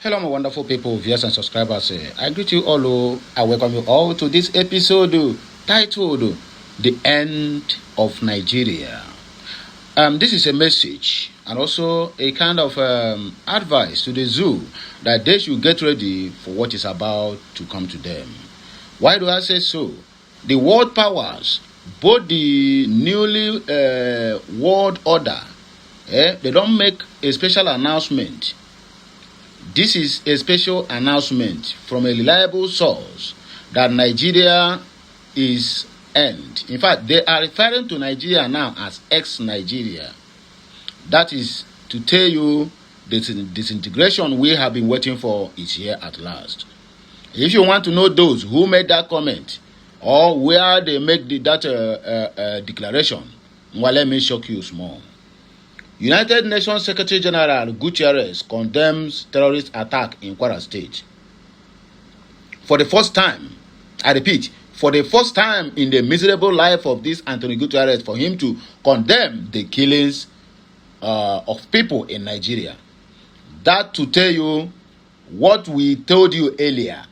Hello, my wonderful people, viewers and subscribers. I greet you all. I welcome you all to this episode titled "The End of Nigeria." This is a message and also a kind of advice to the zoo that they should get ready for what is about to come to them. Why do I say so? The world powers, both the newly world order, they don't make a special announcement. This is a special announcement from a reliable source that Nigeria is end. In fact, they are referring to Nigeria now as ex-Nigeria. That is to tell you the disintegration we have been waiting for is here at last. If you want to know those who made that comment or where they make that declaration, well, let me shock you small. United Nations Secretary General Gutierrez condemns terrorist attack in Kwara State. For the first time, I repeat, for the first time in the miserable life of this Anthony Gutierrez, for him to condemn the killings of people in Nigeria. That to tell you what we told you earlier,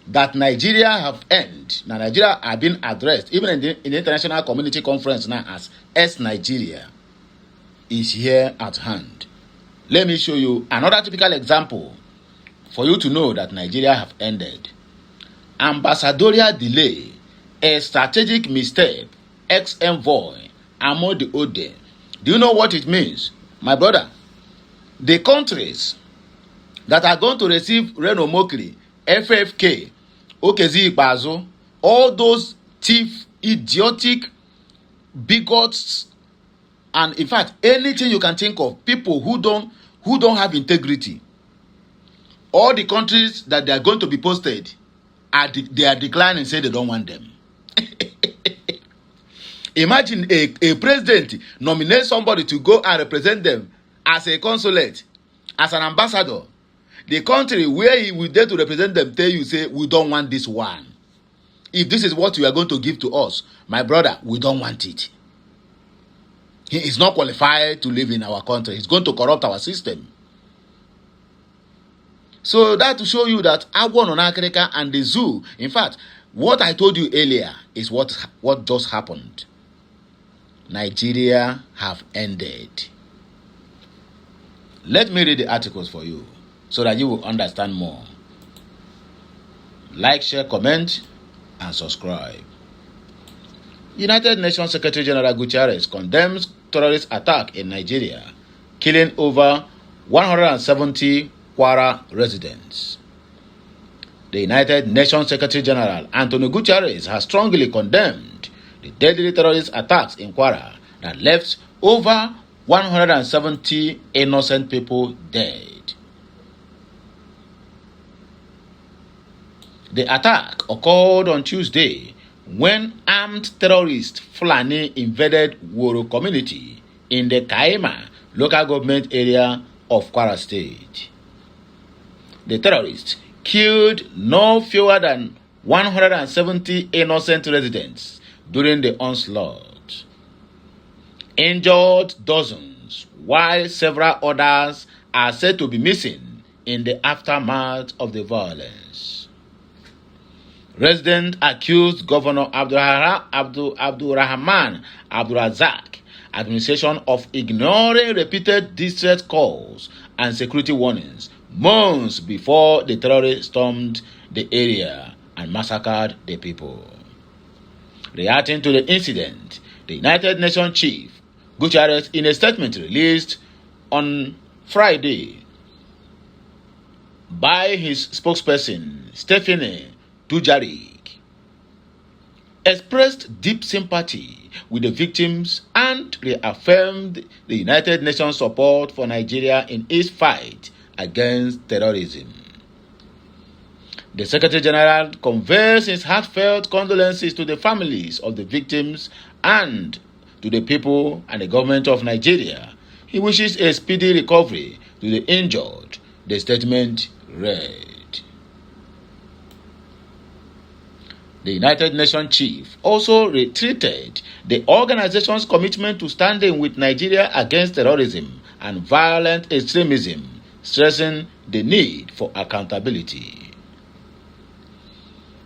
that Nigeria have ended. Now Nigeria have been addressed, even in the international community conference now as ex-Nigeria. Is here at hand. Let me show you another typical example for you to know that Nigeria have ended. Ambassadorial delay, a strategic mistake, ex-envoy, Amode Ode. Do you know what it means? My brother, the countries that are going to receive Reno Mokri, FFK, Okezi Ikpeazu, all those thief, idiotic, bigots, and in fact, anything you can think of, people who don't have integrity, all the countries that they are going to be posted, they are declining, say they don't want them. Imagine a president nominate somebody to go and represent them as a consulate, as an ambassador. The country where he will dare to represent them tell you, say, we don't want this one. If this is what you are going to give to us, my brother, we don't want it. He is not qualified to live in our country. He's going to corrupt our system. So that to show you that Agwon Onakreka and the zoo, in fact, what I told you earlier is what just happened. Nigeria have ended. Let me read the articles for you so that you will understand more. Like, share, comment, and subscribe. United Nations Secretary General Gutierrez condemns terrorist attack in Nigeria, killing over 170 Kwara residents. The United Nations Secretary General Antonio Gutierrez has strongly condemned the deadly terrorist attacks in Kwara that left over 170 innocent people dead. The attack occurred on Tuesday when armed terrorist Fulani invaded Woro community in the Kaima local government area of Kwara State. The terrorists killed no fewer than 170 innocent residents during the onslaught, injured dozens, while several others are said to be missing in the aftermath of the violence. Residents accused Governor Abdurrahman Abdulrazak administration of ignoring repeated distress calls and security warnings months before the terrorists stormed the area and massacred the people. Reacting to the incident, the United Nations chief, Gutierrez, in a statement released on Friday by his spokesperson, Stephanie Dujarric, expressed deep sympathy with the victims and reaffirmed the United Nations support for Nigeria in its fight against terrorism. The Secretary General conveys his heartfelt condolences to the families of the victims and to the people and the government of Nigeria. He wishes a speedy recovery to the injured, the statement read. The United Nations chief also reiterated the organization's commitment to standing with Nigeria against terrorism and violent extremism stressing the need for accountability.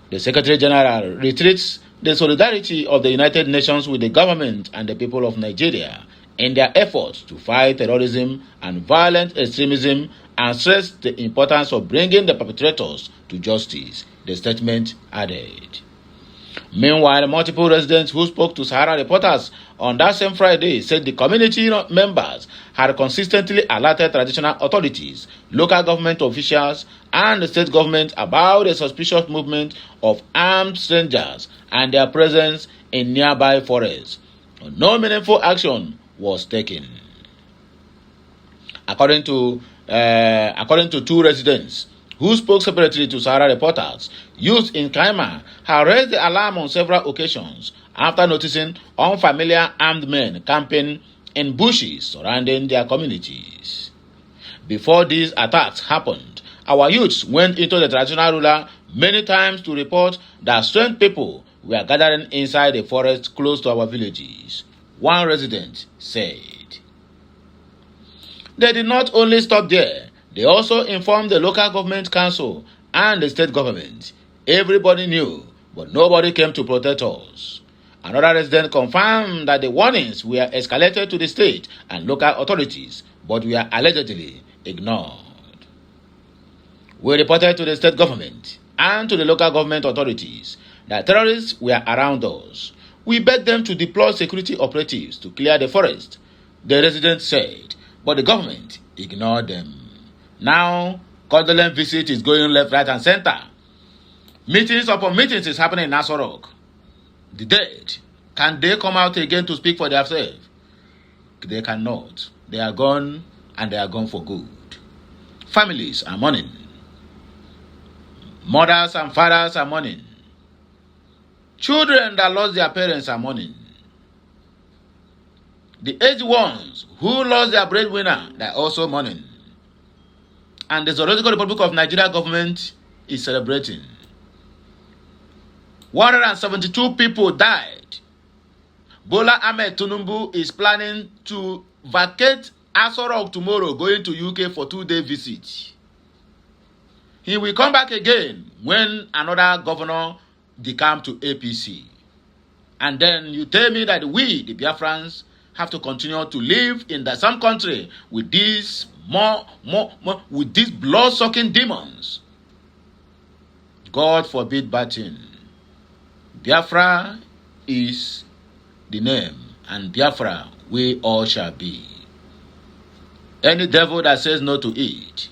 The Secretary General reiterates the solidarity of the United Nations with the government and the people of Nigeria in their efforts to fight terrorism and violent extremism, and stressed the importance of bringing the perpetrators to justice, the statement added. Meanwhile, multiple residents who spoke to Sahara Reporters on that same Friday said the community members had consistently alerted traditional authorities, local government officials, and the state government about the suspicious movement of armed strangers and their presence in nearby forests. No meaningful action was taken. According to two residents who spoke separately to Sahara Reporters, youth in Kaima have raised the alarm on several occasions after noticing unfamiliar armed men camping in bushes surrounding their communities. Before these attacks happened, our youths went into the traditional ruler many times to report that strange people were gathering inside the forest close to our villages, one resident said. They did not only stop there, they also informed the local government council and the state government. Everybody knew, but nobody came to protect us. Another resident confirmed that the warnings were escalated to the state and local authorities, but were allegedly ignored. We reported to the state government and to the local government authorities that terrorists were around us. We begged them to deploy security operatives to clear the forest, the resident said, but the government ignored them. Now, condolence visit is going left, right, and center. Meetings upon meetings is happening in Aso Rock. The dead, can they come out again to speak for themselves? They cannot. They are gone, and they are gone for good. Families are mourning. Mothers and fathers are mourning. Children that lost their parents are mourning. The aged ones who lost their breadwinner, they are also mourning. And the Zoological Republic of Nigeria government is celebrating. 172 people died. Bola Ahmed Tinubu is planning to vacate Aso Rock tomorrow, going to UK for 2-day visit. He will come back again when another governor decamped to APC. And then you tell me that we, the Biafrans, have to continue to live in some country with these with these blood-sucking demons. God forbid bad thing. Biafra is the name, and Biafra we all shall be. Any devil that says no to it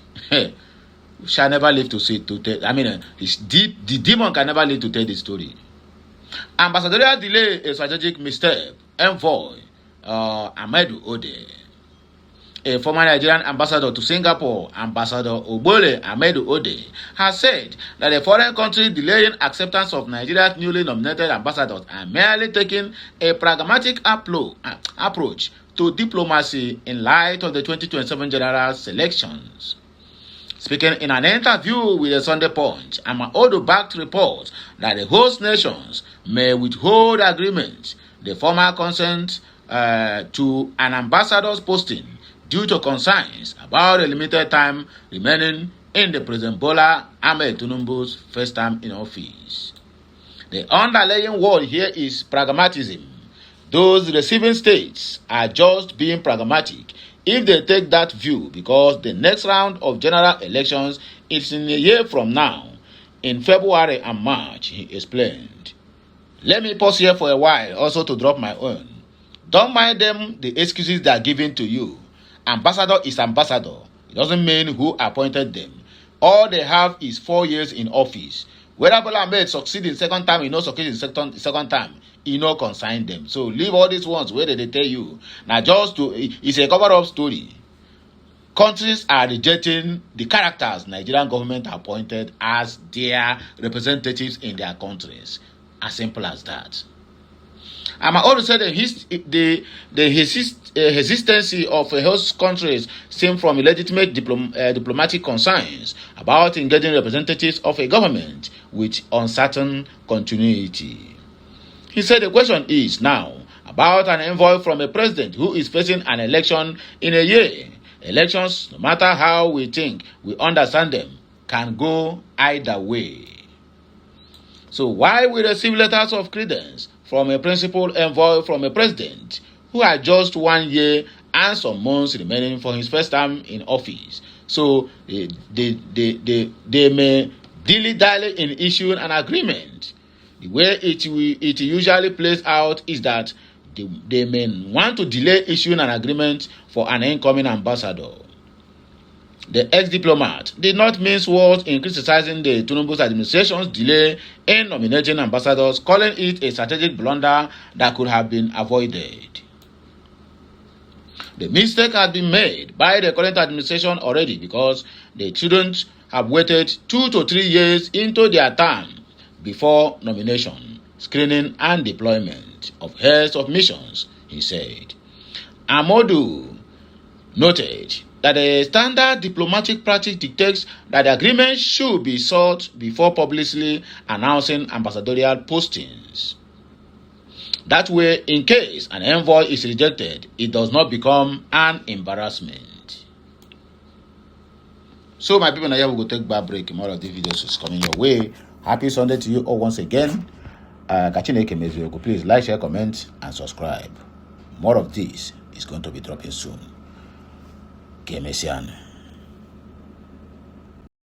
shall never live to see to tell. The demon can never live to tell the story. Ambassadorial delay a strategic misstep. Envoy Ahmedu Ode, a former Nigerian ambassador to Singapore, Ambassador Obole Ahmedu Ode, has said that the foreign country delaying acceptance of Nigeria's newly nominated ambassadors are merely taking a pragmatic approach to diplomacy in light of the 2027 general elections. Speaking in an interview with the Sunday Punch, Ahmedu backed reports that the host nations may withhold agreement, the former consent to an ambassador's posting due to concerns about the limited time remaining in the President Bola Ahmed Tinubu's first term in office. The underlying word here is pragmatism. Those receiving states are just being pragmatic if they take that view, because the next round of general elections is in a year from now, in February and March, he explained. Let me pause here for a while also to drop my own. Don't mind them, the excuses they are giving to you. Ambassador is ambassador. It doesn't mean who appointed them. All they have is 4 years in office. Whether Bola Ahmed succeed in second time, he no succeed in second time, he no consign them. So leave all these ones where they tell you. Now it's a cover-up story. Countries are rejecting the characters Nigerian government appointed as their representatives in their countries. As simple as that. I always said the hesitancy of host countries stem from illegitimate diplomatic concerns about engaging representatives of a government with uncertain continuity. He said the question is now about an envoy from a president who is facing an election in a year. Elections, no matter how we think, we understand them, can go either way. So why we receive letters of credence from a principal envoy from a president who had just 1 year and some months remaining for his first term in office? So they may dilly-dally in issuing an agreement. The way it usually plays out is that they may want to delay issuing an agreement for an incoming ambassador. The ex-diplomat did not mince words in criticizing the Tinubu's administration's delay in nominating ambassadors, calling it a strategic blunder that could have been avoided. The mistake had been made by the current administration already because they shouldn't have waited 2 to 3 years into their term before nomination, screening and deployment of heads of missions, he said. Amodu noted that the standard diplomatic practice dictates that the agreement should be sought before publicly announcing ambassadorial postings. That way, in case an envoy is rejected, it does not become an embarrassment. So, my people, now we will take back break. More of the videos is coming your way. Happy Sunday to you all once again. Please like, share, comment, and subscribe. More of this is going to be dropping soon. Messian.